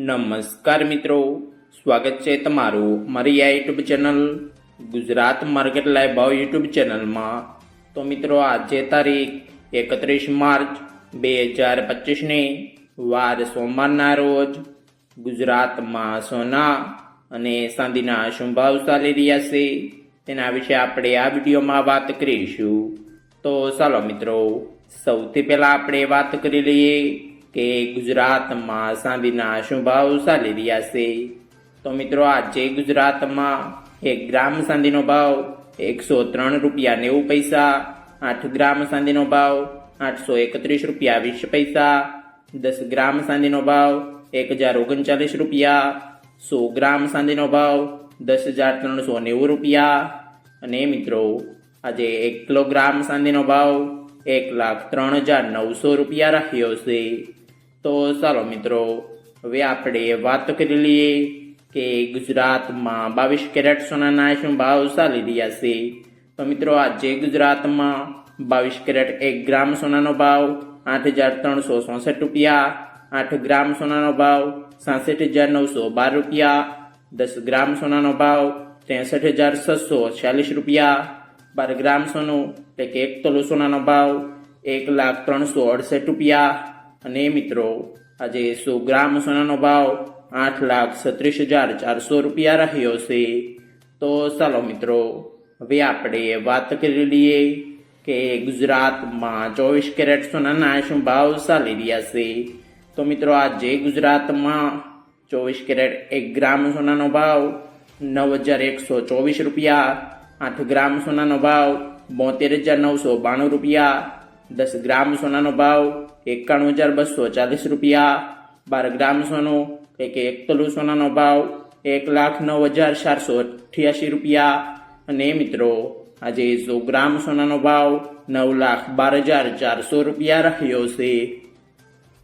નમસ્કાર મિત્રો, સ્વાગત છે તમારું મારી આ YouTube channel Gujarat market live ભાવ યુટ્યુબ ચેનલમાં। તો મિત્રો આજે તારીખ 31 માર્ચ 2025ની વાર સોમવારના રોજ ગુજરાતમાં સોના અને ચાંદીના શું ભાવ ચાલી રહ્યા છે તેના વિશે આપણે આ વિડીયોમાં વાત કરીશું। તો ચાલો મિત્રો, સૌથી પહેલા આપણે વાત કરી લઈએ કે ગુજરાતમાં ચાંદીના શું ભાવ ચાલી રહ્યા છે। તો મિત્રો આજે ગુજરાતમાં 1 ગ્રામ ચાંદીનો ભાવ 103 રૂપિયા 90 પૈસા, 8 ગ્રામ ચાંદીનો ભાવ 831 રૂપિયા 20 પૈસા, 10 ગ્રામ ચાંદીનો ભાવ 1039 રૂપિયા, 100 ગ્રામ ચાંદીનો ભાવ 10,390 રૂપિયા અને મિત્રો આજે 1 કિલોગ્રામ ચાંદીનો ભાવ 1,03,900 રૂપિયા રહ્યો છે। તો ચાલો મિત્રો, હવે આપણે વાત કરી લઈએ કે ગુજરાતમાં 22 કેરેટ સોનાના શું ભાવ ચાલી રહ્યા છે। તો મિત્રો આજે ગુજરાતમાં 22 કેરેટ 1 ગ્રામ સોનાનો ભાવ 8,364 રૂપિયા, 8 ગ્રામ સોનાનો ભાવ 66,912 રૂપિયા, 10 ગ્રામ સોનાનો ભાવ 63,646 રૂપિયા, 12 ગ્રામ સોનું એટલે કે 1 તોલો સોનાનો ભાવ 1,03,68 રૂપિયા અને મિત્રો આજે 100 ગ્રામ સોનાનો ભાવ 8,36,400 રૂપિયા રહ્યો છે। તો ચાલો મિત્રો, હવે આપણે વાત કરી લઈએ કે ગુજરાતમાં 24 કેરેટ સોનાના શું ભાવ ચાલી રહ્યા છે। તો મિત્રો આજે ગુજરાતમાં 24 કેરેટ 1 ગ્રામ સોનાનો ભાવ 9,124 રૂપિયા, 8 ગ્રામ સોનાનો ભાવ 72,992 રૂપિયા, 10 ગ્રામ સોનાનો ભાવ 91,240 રૂપિયા, 12 ગ્રામ સોનું એટલે કે 1 તોલું સોનાનો ભાવ 1,09,488 રૂપિયા અને મિત્રો આજે 100 ગ્રામ સોનાનો ભાવ 9,12,400 રૂપિયા રહ્યો છે।